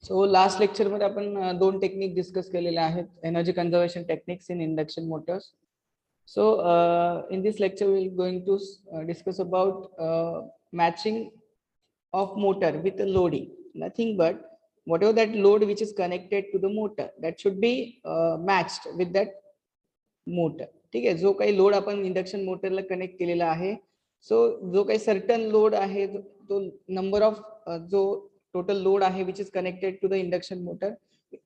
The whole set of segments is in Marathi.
सो लास्ट लेक्चर मध्ये आपण दोन टेक्निक डिस्कस केलेल्या आहेत, energy conservation techniques in induction Motors. So in this lecture we are going to discuss about matching of motor with a loading. Nothing but whatever that load which is connected to the motor, that should be matched with that motor. ठीक आहे, जो काही लोड आपण इंडक्शन मोटरला कनेक्ट केलेला आहे, सो जो काही सर्टन लोड आहे, तो नंबर ऑफ जो टोटल लोड आहे which is connected to the induction motor,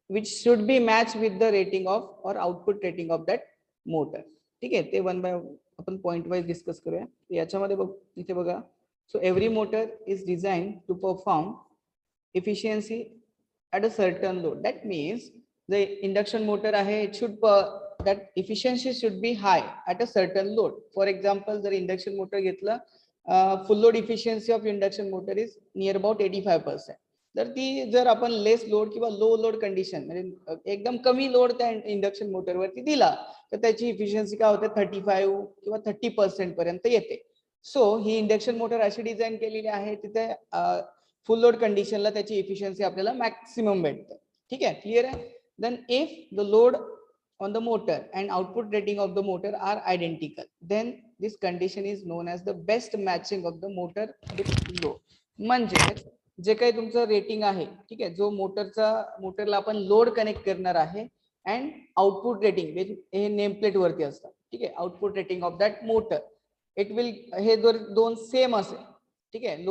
which should be match with the rating of or output rating of that motor. ठीक आहे, ते वन बाय आपण पॉइंट वाइज डिस्कस करूया. याच्यामध्ये इथे बघा, so every motor is design to perform efficiency at a certain load. That means the induction motor आहे, it should that efficiency should be high at a certain load. For example, जर induction motor घेतला, full load efficiency of induction motor is near about 85%. तर ती जर आपण लेस लोड किंवा लो लोड कंडिशन म्हणजे एकदम कमी लोड त्या इंडक्शन मोटर वरती दिला, तर त्याची इफिशियन्सी काय होते 35 किंवा 30% पर्यंत येते. सो ही इंडक्शन मोटर अशी डिझाइन केलेली आहे, तिथे फुल लोड कंडिशनला त्याची इफिशियन्सी आपल्याला मॅक्सिमम भेटते. ठीक आहे, क्लिअर आहे. Then if the load on the motor and output rating of the motor are identical, then this condition is known as the best matching of the motor with load. म्हणजे जे काही तुमचं रेटिंग आहे, ठीक आहे, जो मोटरला आपण लोड कनेक्ट करणार आहे अँड आउटपुट रेटिंग हे नेम प्लेट वरती असतं. ठीक आहे, output rating of that motor it will, हे दोन सेम असेल. ठीक आहे,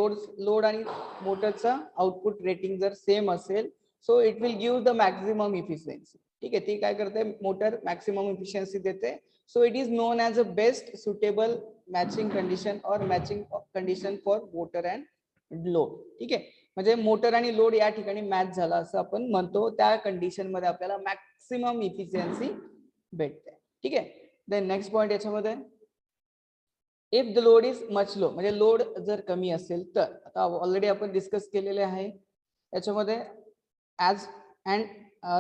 लोड आणि मोटरचा आउटपुट रेटिंग जर सेम असेल, so it will give the maximum efficiency. ठीक आहे, ती काय करते, मोटर मॅक्सिमम इफिशियन्सी देते. So it is known as a best suitable matching condition or matching condition for motor and load. ठीक आहे, म्हणजे मोटर आणि लोड या ठिकाणी मॅच झाला असं आपण म्हणतो. त्या कंडिशन मध्ये आपल्याला मॅक्सिमम इफिशियन्सी भेटते. ठीक आहे, देन नेक्स्ट पॉइंट याच्यामध्ये, if the load is much low, म्हणजे लोड जर कमी असेल तर, आता ऑलरेडी आपण डिस्कस केलेले आहे याच्यामध्ये, ॲज अँड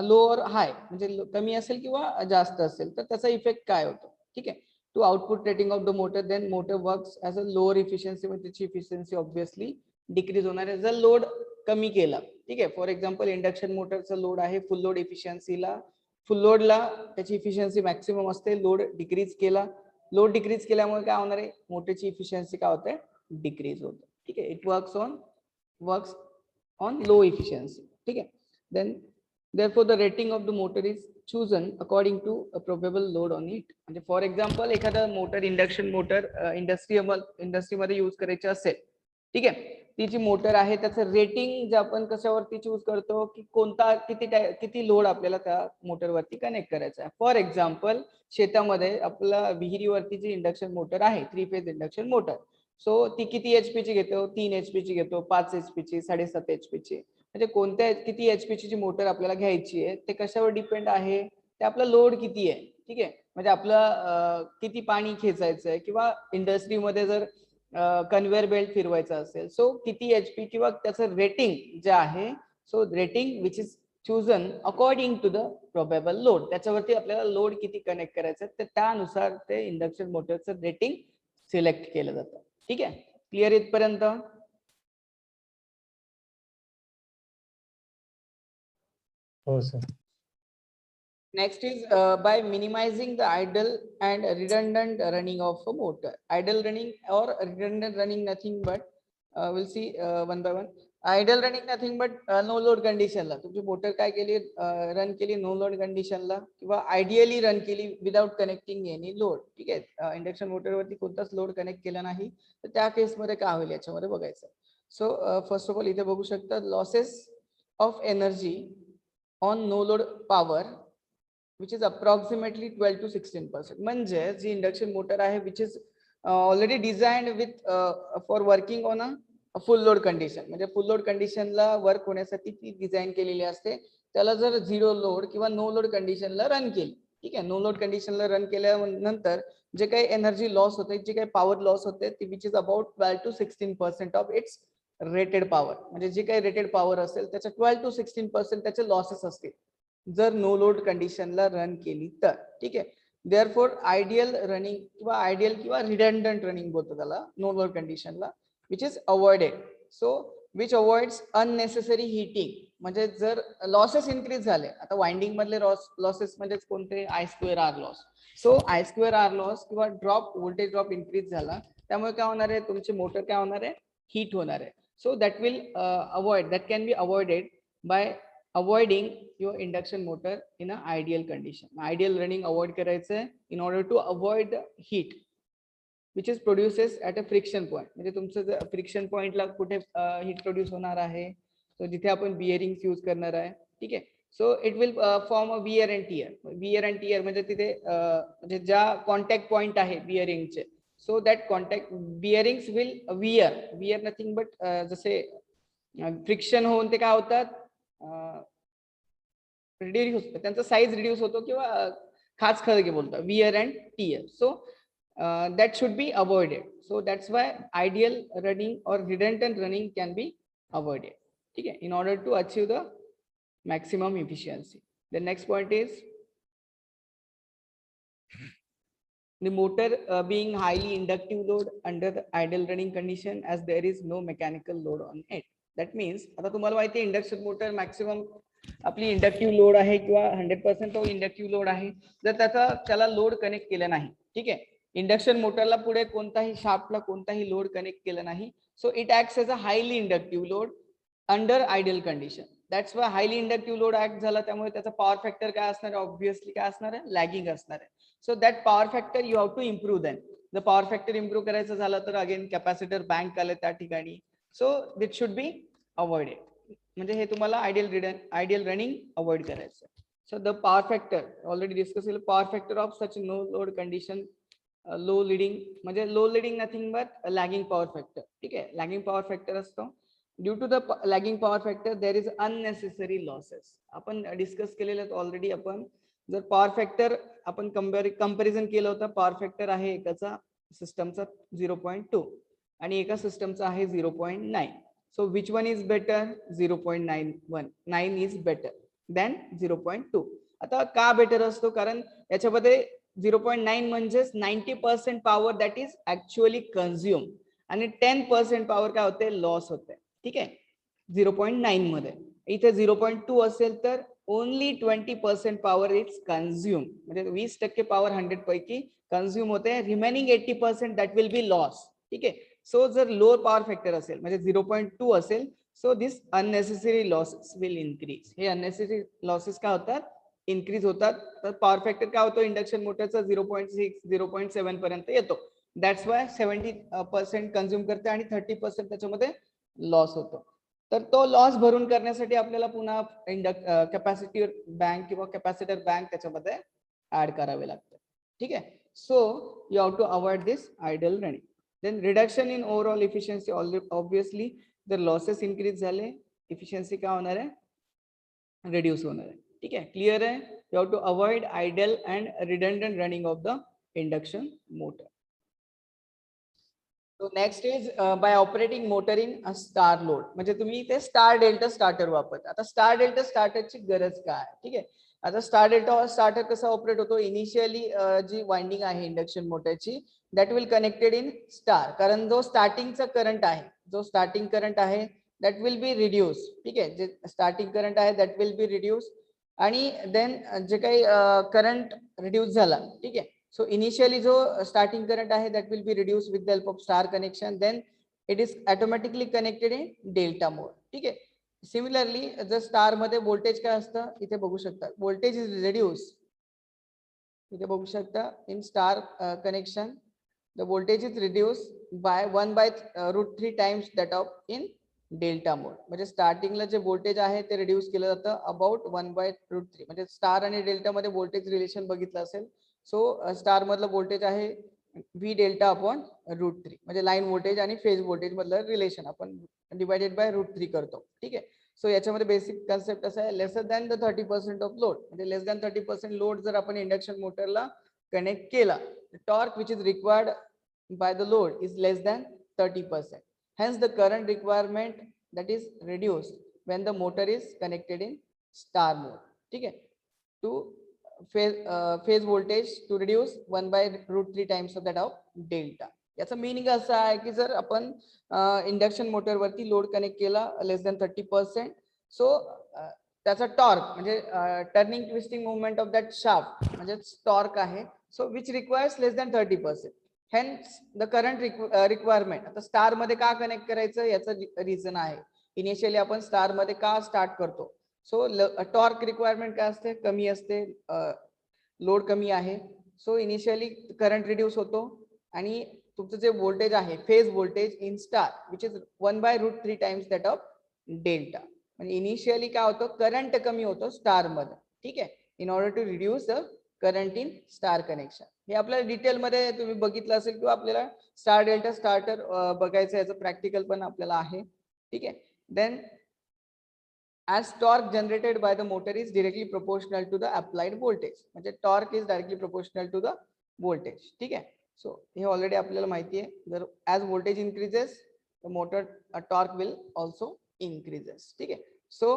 लो और हाय, म्हणजे कमी असेल किंवा जास्त असेल तर त्याचा इफेक्ट काय होतो. ठीक आहे, to output rating of the motor, then motor works as a lower efficiency, म्हणजे त्याची इफिशियन्सी ऑब्विसली डिक्रीज होणार आहे जर लोड कमी केला. ठीक आहे, फॉर एक्झाम्पल इंडक्शन मोटरचा लोड आहे, फुल लोड इफिशियन्सीला, फुल लोडला त्याची इफिशियन्सी मॅक्सिमम असते. लोड डिक्रीज केला, लोड डिक्रीज केल्यामुळे काय होणार आहे, मोटरची इफिशियन्सी काय होते, डिक्रीज होते. ठीक आहे, it works on low efficiency. ठीक आहे, then therefore the rating of the motor is chosen according to a probable load on it. म्हणजे फॉर एक्झाम्पल एखादा मोटर, इंडक्शन मोटर इंडस्ट्रीमध्ये यूज करायचे असेल, ठीक आहे, ती जी मोटर आहे त्याचं रेटिंग जे आपण कशावरती चूज करतो, की कोणता किती लोड आपल्याला त्या मोटरवरती कनेक्ट करायचा आहे. फॉर एक्झाम्पल शेतामध्ये आपला विहिरीवरती जी इंडक्शन मोटर आहे, 3 फेज इंडक्शन मोटर, सो ती किती HP ची घेतो, 3 HP ची घेतो, 5 HP ची, 7.5 HP ची, म्हणजे कोणत्या किती HP ची मोटर आपल्याला घ्यायची आहे ते कशावर डिपेंड आहे, ते आपला लोड किती आहे. ठीक आहे, म्हणजे आपलं किती पाणी खेचायचं आहे, किंवा इंडस्ट्रीमध्ये जर कन्व्हेअर बेल्ट फिरवायचा असेल, सो किती HP किंवा त्याचं रेटिंग जे आहे, so rating which is chosen according to the probable load, त्याच्यावरती आपल्याला लोड किती कनेक्ट करायचं तर त्यानुसार ते इंडक्शन मोटरचं रेटिंग सिलेक्ट केलं जातं. ठीक आहे, क्लिअर इथपर्यंत. हो sir. Next is by minimizing the idle and redundant running of a motor. Idle running or redundant running, nothing but we'll see one by one. Idle running nothing but no load condition ला तुमची मोटर काय केली, रन केली नो लोड कंडिशन ला, किंवा आयडियली रन केली विदाउट कनेक्टिंग एनी लोड. ठीक आहे, इंडक्शन मोटर वरती कोणताच लोड कनेक्ट केला नाही तर त्या केस मध्ये काय होईल याच्यामध्ये बघायचं. सो फर्स्ट ऑफ ऑल इथे बघू शकता, losses of energy on no load power which is approximately 12 to 16%. म्हणजे जी इंडक्शन मोटर आहे which is already designed with for working on a full load condition, म्हणजे फुल लोड कंडिशनला वर्क होण्यासाठी ती डिझाइन केलेली असते. त्याला जर झिरो लोड किंवा नो लोड कंडिशनला रन केली, ठीक आहे, नो लोड कंडिशनला रन केल्यानंतर जे काही एनर्जी लॉस होते, जे काही पॉवर लॉस होते, ती which is about 12 to 16% of its rated power. म्हणजे जे काही रेटेड पॉवर असेल त्याच्या 12 to 16% त्याचे लॉसेस असतील जर नो लोड कंडिशनला रन केली तर. ठीक आहे, देअरफॉर आयडियल रनिंग किंवा आयडियल किंवा रिडंडंट रनिंग बोलतो त्याला नो लोड कंडिशनला, which is avoided. So which avoids unnecessary heating, म्हणजे जर लॉसेस इन्क्रीज झाले, आता वाइंडिंग मधले लॉसेस म्हणजे कोणते, I²R loss. So I²R loss किंवा ड्रॉप, व्होल्टेज ड्रॉप इन्क्रीज झाला, त्यामुळे काय होणार आहे, तुमची मोटर काय होणार आहे, हीट होणार आहे. So that will that can be avoided by avoiding your induction motor in a ideal condition. Ideal running avoid करायचं आहे in order to avoid the heat which is produces at a friction point. म्हणजे तुमचं फ्रिक्शन पॉईंटला कुठे हीट प्रोड्यूस होणार आहे, सो जिथे आपण बिअरिंग यूज करणार आहे. ठीक आहे. So it will form a wear and tear. Wear and tear म्हणजे तिथे म्हणजे ज्या कॉन्टॅक्ट पॉईंट आहे बिअरिंगचे, so that contact bearings will wear nothing but जसे फ्रिक्शन होऊन ते काय होतात, रिड्यूस, त्यांचा साईज रिड्यूस होतो किंवा खास खळगे बोलतो, wear and tear. So that should be avoided. So that's why ideal running or redundant running can be avoided. Okay, in order to achieve the maximum efficiency. The next point is the motor being highly inductive load under the ideal running condition as there is no mechanical load on it. That means आता तुम्हाला माहिती आहे इंडक्शन मोटर मॅक्सिमम आपली इंडक्टिव्ह लोड आहे किंवा 100% तो इंडक्टिव्ह लोड आहे. जर त्याला लोड कनेक्ट केला नाही, ठीक आहे, इंडक्शन मोटरला पुढे कोणताही शाफ्टला कोणताही लोड कनेक्ट केला नाही, so it acts as a highly inductive load under ideal condition. That's why highly inductive load act झाला, त्यामुळे त्याचा पॉवर फॅक्टर काय असणार आहे, ऑब्व्हियसली काय असणार आहे, लॅगिंग असणार आहे. So that power factor you have to improve then. जर पॉवर फॅक्टर इम्प्रूव्ह करायचं झालं तर अगेन कॅपॅसिटर बँक आले त्या ठिकाणी. So this should be avoided. म्हणजे हे तुम्हाला आयडियल रनिंग अवॉइड करायचं. So the power factor already discuss केलं. Power factor of such no load condition, low leading म्हणजे low leading nothing but lagging power factor. ठीक आहे, लॅगिंग पॉवर फॅक्टर असतो. Due to the lagging power factor there is unnecessary losses. आपण डिस्कस केलेलं ऑलरेडी. आपण जर पॉवर फॅक्टर आपण कंपॅरिझन केलं होतं, पॉवर फॅक्टर आहे एकाचा सिस्टमचा 0.2 आणि एका सिस्टमचा आहे 0.9. So which one is better, 0.91. 9 is better than 0.2. आता का बेटर असतो, कारण याच्यामध्ये 0.9 म्हणजेच 90% power that is actually consume आणि 10% पॉवर काय होते, लॉस होते. ठीक आहे, 0.9 मध्ये. इथे 0.2 असेल तर ओनली 20% पॉवर इज कन्झ्युम, म्हणजे 20% पॉवर 100 पैकी कन्झ्युम होते. Remaining 80% that will be loss. ठीक आहे. सो जर लोअर पॉवर फॅक्टर असेल म्हणजे 0.2 असेल, so this unnecessary losses will increase. हे अननेसेसरी लॉसेस काय होतात, इन्क्रीज होतात. तर पॉवर फॅक्टर काय होतो इंडक्शन मोटरचा 0.6 0.7 पर्यंत येतो. दॅट्स वाय 70% कन्झ्युम करते आणि 30% त्याच्यामध्ये लॉस होतो. तर तो लॉस भरून करण्यासाठी आपल्याला पुन्हा कॅपॅसिटी बँक किंवा कॅपॅसिटर बँक त्याच्यामध्ये ऍड करावे लागते. ठीक आहे. So you have to avoid this ideal running. Then reduction in overall efficiency. Obviously जर लॉसेस इन्क्रीज झाले, इफिशियन्सी काय होणार आहे, रिड्यूस होणार आहे. ठीक आहे, क्लिअर आहे. You have to avoid ideal and redundant running of the induction motor. So next is by operating motor in a star load. म्हणजे तुम्ही ते स्टार डेल्टा स्टार्टर वापरता. आता स्टार डेल्टा स्टार्टरची गरज काय, ठीक आहे. आता स्टार डेल्टा स्टार्टर कसा ऑपरेट होतो, इनिशियली जी वाइंडिंग आहे इंडक्शन मोटरची that will connected in star. कारण जो स्टार्टिंगचा करंट आहे, जो स्टार्टिंग करंट आहे दॅट विल बी रिड्यूस. ठीक आहे, जे स्टार्टिंग करंट आहे दॅट विल बी रिड्यूस. आणि देन जे काही करंट रिड्यूस झाला, ठीक आहे, so initially जो starting current आहे that will be reduced with the help of star connection, then it is automatically connected in delta mode. ठीक आहे. सिमिलरली जर स्टार मध्ये व्होल्टेज काय असतं, इथे बघू शकता, व्होल्टेज इज रिड्यूस. इथे बघू शकता in star connection the voltage is reduce by 1/√3 times that of in delta mode. म्हणजे स्टार्टिंगला जे व्होल्टेज आहे ते रिड्यूस केलं जातं अबाउट 1/√3. म्हणजे स्टार आणि डेल्टा मध्ये व्होल्टेज रिलेशन बघितलं असेल. सो स्टार मधलं व्होल्टेज आहे V डेल्टा अपॉन √3. म्हणजे लाईन व्होल्टेज आणि फेज व्होल्टेज मधलं रिलेशन आपण डिवायडेड बाय √3 करतो. ठीक आहे. सो याच्यामध्ये बेसिक कन्सेप्ट असा आहे, lesser than the 30% of load. म्हणजे लेस दॅन 30% लोड जर आपण इंडक्शन मोटरला कनेक्ट केला, torque which is required by the load is less than 30%. Hence the current requirement that is reduced when the motor is connected in star mode. ठीक आहे. To phase voltage to reduce 1/√3 times of that of delta. याचा मीनिंग असा आहे की जर आपण इंडक्शन मोटर वरती लोड कनेक्ट केला लेस दॅन 30%, सो त्याचा टॉर्क म्हणजे turning twisting movement of that shaft म्हणजे टॉर्क आहे. So which requires less than 30%. Hence the current requirement. आता स्टार मध्ये का कनेक्ट करायचं याचं रिझन आहे. इनिशियली आपण स्टार मध्ये का स्टार्ट करतो. सो टॉर्क रिक्वायरमेंट काय असते, कमी असते, लोड कमी आहे. सो इनिशियली करंट रिड्यूस होतो आणि तुमचं जे व्होल्टेज आहे phase voltage in star which is 1/√3 times that of delta. म्हणजे इनिशियली काय होतं, करंट कमी होतो स्टार मध्ये. ठीक आहे, in order to reduce the current in star connection. हे आपल्याला डिटेल मध्ये तुम्ही बघितलं असेल किंवा आपल्याला स्टार डेल्टा स्टार्टर बघायचं, याचं प्रॅक्टिकल पण आपल्याला आहे. ठीक आहे. Then as torque generated by the motor is directly proportional to the applied voltage. म्हणजे torque is directly proportional to the voltage. ठीक आहे. सो हे ऑलरेडी आपल्याला माहिती आहे. जर as voltage increases the motor torque will also increases. ठीक आहे. So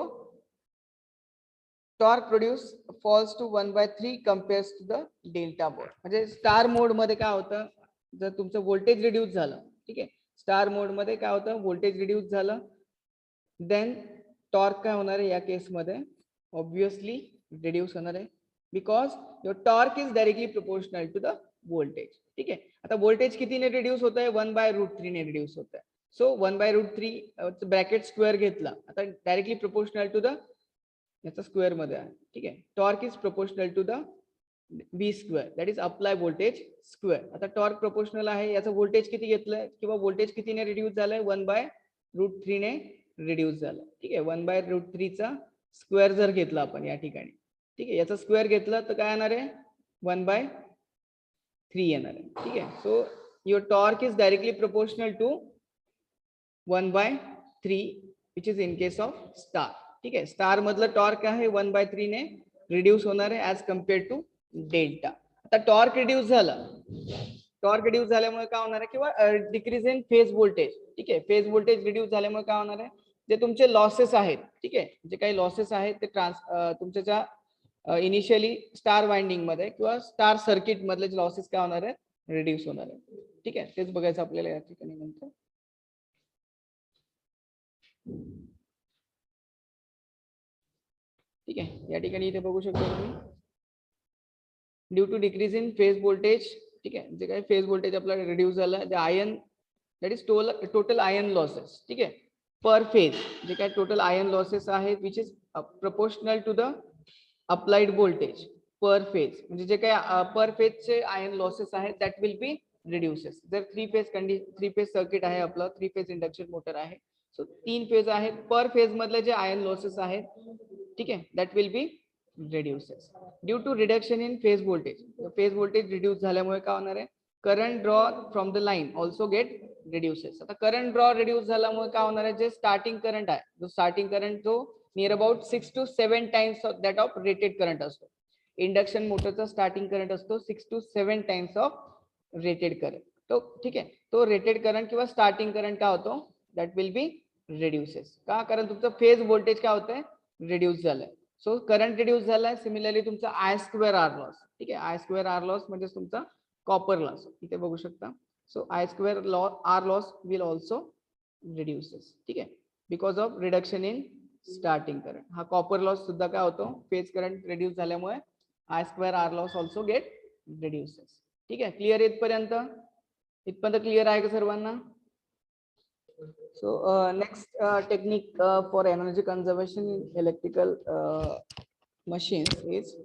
torque produce falls to 1/3 compares to the delta mode. म्हणजे स्टार मोड मध्ये काय होतं, जर तुमचं व्होल्टेज रिड्यूस झालं, ठीक आहे, स्टार मोड मध्ये काय होतं, व्होल्टेज रिड्यूस झालं, देन टॉर्क काय होणार आहे या केस मध्ये, ऑब्विसली रिड्यूस होणार आहे, because your torque is directly proportional to the voltage. ठीक आहे. आता व्होल्टेज कितीने रिड्यूस होत आहे, 1/√3 ने रिड्यूस होत आहे. सो 1/√3 ब्रॅकेट स्क्वेअर घेतला, आता डायरेक्टली प्रोपोर्शनल टू द याचा स्क्वेअर मध्ये आहे. ठीक आहे. Torque is proportional to the B square, that is apply voltage square. आता टॉर्क प्रोपोर्शनल आहे, याचं व्होल्टेज किती घेतलंय किंवा व्होल्टेज कितीने रिड्यूस झालंय, 1/√3 ने रिड्यूस झालं. ठीक आहे. 1/√3 चा स्क्वेअर जर घेतला आपण या ठिकाणी, ठीक आहे, याचा स्क्वेअर घेतला तर काय येणार आहे, 1/3 येणार आहे. ठीक आहे. So your torque is directly proportional to 1/3 which is in case of star. ठीक आहे. स्टार मधलं टॉर्क आहे 1/3 ने रिड्यूस होणार आहे ऍज कम्पेअर टू डेल्टा. आता टॉर्क रिड्यूस झाला, टॉर्क रिड्यूस झाल्यामुळे काय होणार आहे, किंवा डिक्रीज इन फेज व्होल्टेज. ठीक आहे. फेज व्होल्टेज रिड्यूस झाल्यामुळे काय होणार आहे, जे तुमचे लॉसेस आहेत, ठीक आहे, जे काही लॉसेस आहेत ते तुमच्या ज्या इनिशियली स्टार वाइंडिंग मध्ये किंवा स्टार सर्किट मधले लॉसेस काय होणार आहेत, रिड्यूस होणार आहे. ठीक आहे. तेच बघायचं आपल्याला या ठिकाणी नंतर. ठीक आहे. या ठिकाणी इथे बघू शकता तुम्ही, due to decrease in phase voltage. ठीक आहे. जे काही फेज व्होल्टेज आपल्याला रिड्यूस झालं, जे iron that is total iron losses. ठीक आहे. पर फेज जे काही टोटल आयन लॉसेस आहेत which is proportional to the applied voltage per phase. म्हणजे जे काही पर फेजचे आयन लॉसेस आहेत दॅट विल बी रिड्यूसेस. जर थ्री फेज सर्किट आहे आपलं, 3 फेज इंडक्शन मोटर आहे, सो 3 फेज आहेत, पर फेज मधले जे आयन लॉसेस आहेत, ठीक आहे, that will be reduces due to reduction in phase voltage. Phase voltage reduce झाल्यामुळे काय होणार आहे, current draw from the line also get reduces. आता करंट ड्रॉ रिड्यूस झाल्यामुळे काय होणार आहे, जे स्टार्टिंग करंट आहे, जो स्टार्टिंग करंट जो near about 6 to 7 times of that of rated current असतो. इंडक्शन मोटरचा स्टार्टिंग करंट असतो 6 to 7 times of rated current. तो ठीक आहे, तो रेटेड करंट किंवा स्टार्टिंग करंट काय होतो, दॅट विल बी रिड्यूसेस. का, कारण तुमचं फेज व्होल्टेज काय होतंय, रिड्यूस झालंय. सो करंट रिड्यूस झालाय. सिमिलरली तुमचा I2R लॉस. ठीक आहे. I2R लॉस म्हणजे तुमचा कॉपर लॉस इथे बघू शकता. So I2R loss will also reduces. ठीक आहे, because of reduction in starting current. हा कॉपर लॉस सुद्धा काय होतो, फेज करंट रिड्यूस झाल्यामुळे I2R loss also get reduces. ठीक आहे. क्लिअर इथपर्यंत क्लिअर आहे का सर्वांना? So next technique for energy conservation in electrical machines is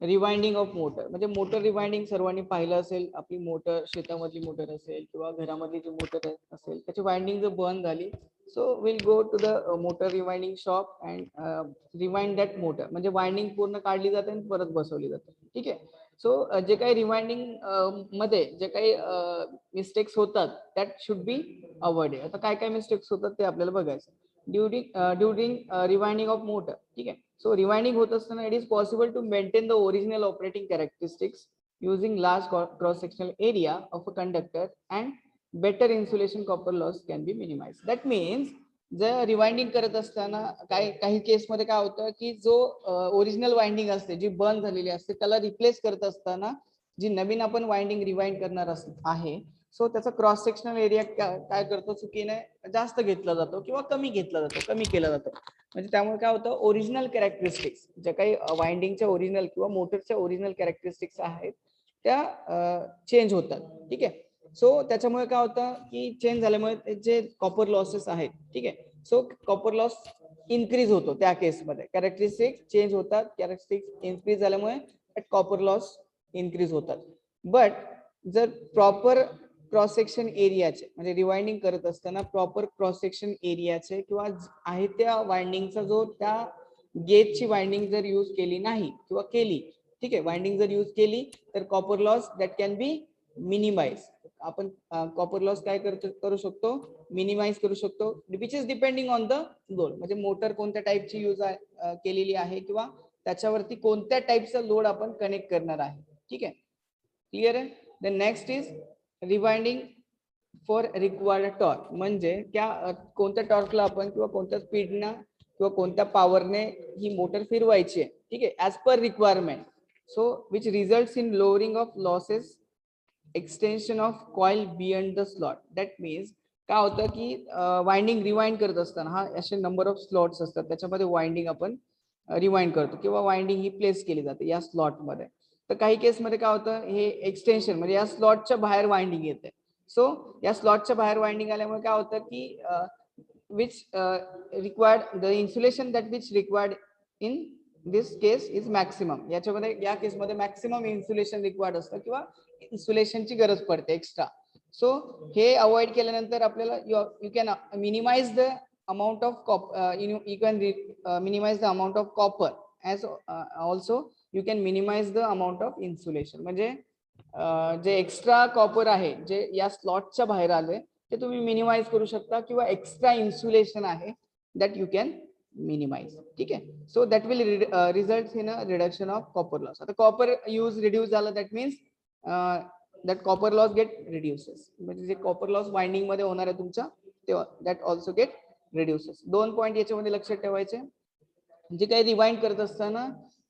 rewinding of motor. म्हणजे मोटर रिवाइंडिंग सर्वांनी पाहिलं असेल. आपली मोटर शेतामधली मोटर असेल किंवा घरामधली जी मोटर असेल त्याची वाइंडिंग जर बंद झाली, so will go to the motor rewinding shop and rewind that motor. म्हणजे वाइंडिंग पूर्ण काढली जाते आणि परत बसवली जाते. ठीक आहे. सो जे काही रिवाइंडिंग मध्ये जे काही मिस्टेक्स होतात दॅट शुड बी अवॉइडेड. आता काय काय मिस्टेक्स होतात ते आपल्याला बघायचं. During rewinding of motor. ठीक आहे. सो रिवाइंडिंग होत असताना it is possible to maintain the original operating characteristics using large cross-sectional area of a conductor and better insulation copper loss can be minimized. That means जर रिवाइंडिंग करत असताना काही केस मध्ये काय होतं की जो ओरिजिनल वाइंडिंग असते जी बंद झालेली असते त्याला रिप्लेस करत असताना जी नवीन आपण वाइंडिंग रिवाइंड करणार आहे, सो त्याचा क्रॉस सेक्शनल एरिया काय करतो, चुकीने जास्त घेतला जातो किंवा कमी घेतला जातो, कमी केला जातो. म्हणजे त्यामुळे काय होतं, ओरिजिनल कॅरेक्टरिस्टिक्स ज्या काही वाइंडिंगच्या ओरिजिनल किंवा मोटरच्या ओरिजिनल कॅरेक्टरिस्टिक्स आहेत त्या चेंज होतात. ठीक आहे. सो त्याच्यामुळे काय होतं की चेंज झाल्यामुळे जे कॉपर लॉसेस आहेत, ठीक आहे, सो कॉपर लॉस इन्क्रीज होतो त्या केसमध्ये. कॅरेक्टरिस्टिक्स चेंज होतात, कॅरेक्टरिस्टिक्स इन्क्रीज झाल्यामुळे कॉपर लॉस इन्क्रीज होतात. बट जर प्रॉपर क्रॉस सेक्शन एरियाचे म्हणजे रिवाइंडिंग करत असताना प्रॉपर क्रॉस सेक्शन एरियाचे किंवा आहे त्या वाइंडिंगचा जो त्या गेजची वाइंडिंग जर यूज केली नाही किंवा केली, ठीक आहे, वाइंडिंग जर यूज केली तर copper loss that can be minimize. आपण कॉपर लॉस काय करू शकतो, मिनिमाइज करू शकतो, which is depending on the load. म्हणजे मोटर कोणत्या टाईपची यूज केलेली आहे किंवा त्याच्यावरती कोणत्या टाईपचा लोड आपण कनेक्ट करणार आहे. ठीक आहे, क्लिअर आहे. The next is rewinding for required torque. म्हणजे कोणत्या टॉर्कला आपण किंवा कोणत्या स्पीडनं किंवा कोणत्या पॉवरने ही मोटर फिरवायची आहे, ठीक आहे, as per requirement. So which results in lowering of losses, extension of coil beyond the slot. That means काय होतं की वाइंडिंग रिवाइंड करत असताना हा असे नंबर ऑफ स्लॉट्स असतात, त्याच्यामध्ये वाइंडिंग आपण रिवाइंड करतो किंवा वाइंडिंग ही प्लेस केली जाते या स्लॉटमध्ये. तर काही केसमध्ये काय होतं, हे एक्सटेन्शन म्हणजे या स्लॉटच्या बाहेर वाइंडिंग येते. सो या स्लॉटच्या बाहेर वाइंडिंग आल्यामुळे काय होतं की which required the insulation that which required in this case is maximum. याच्यामध्ये या केसमध्ये मॅक्सिमम इन्सुलेशन रिक्वायर्ड असतं किंवा इन्सुलेशनची गरज पडते एक्स्ट्रा. सो हे अवॉइड केल्यानंतर आपल्याला you can minimize the amount of you can minimize the amount of copper as also you can minimize the amount of insulation. म्हणजे जे एक्स्ट्रा कॉपर आहे जे या स्लॉटच्या बाहेर आले ते तुम्ही मिनिमाइज करू शकता किंवा एक्स्ट्रा इन्सुलेशन आहे दॅट यू कॅन मिनिमाइज. ठीक आहे. So that will result in a reduction of copper loss. आता कॉपर यूज रिड्यूस झालं that means that copper loss get reduces. म्हणजे जे कॉपर लॉस वाइंडिंग मध्ये होणार आहे तुमच्या तेव्हा that also get reduces. 2 point याच्यामध्ये लक्षात ठेवायचे. जे काही रिवाइंड करत असताना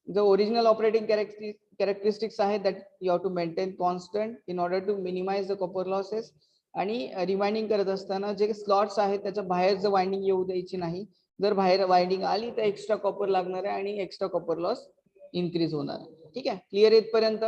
the original operating characteristics आहे that you have to maintain constant in order to minimize the copper losses. आणि रिवाइंडिंग करत असताना जे स्लॉट्स आहेत त्याच्या बाहेर जर वाइंडिंग येऊ द्यायची नाही. जर बाहेर वाइंडिंग आली तर एक्स्ट्रा कॉपर लागणार आहे आणि एक्स्ट्रा कॉपर लॉस इन्क्रीज होणार आहे. ठीक आहे, क्लिअर इथपर्यंत.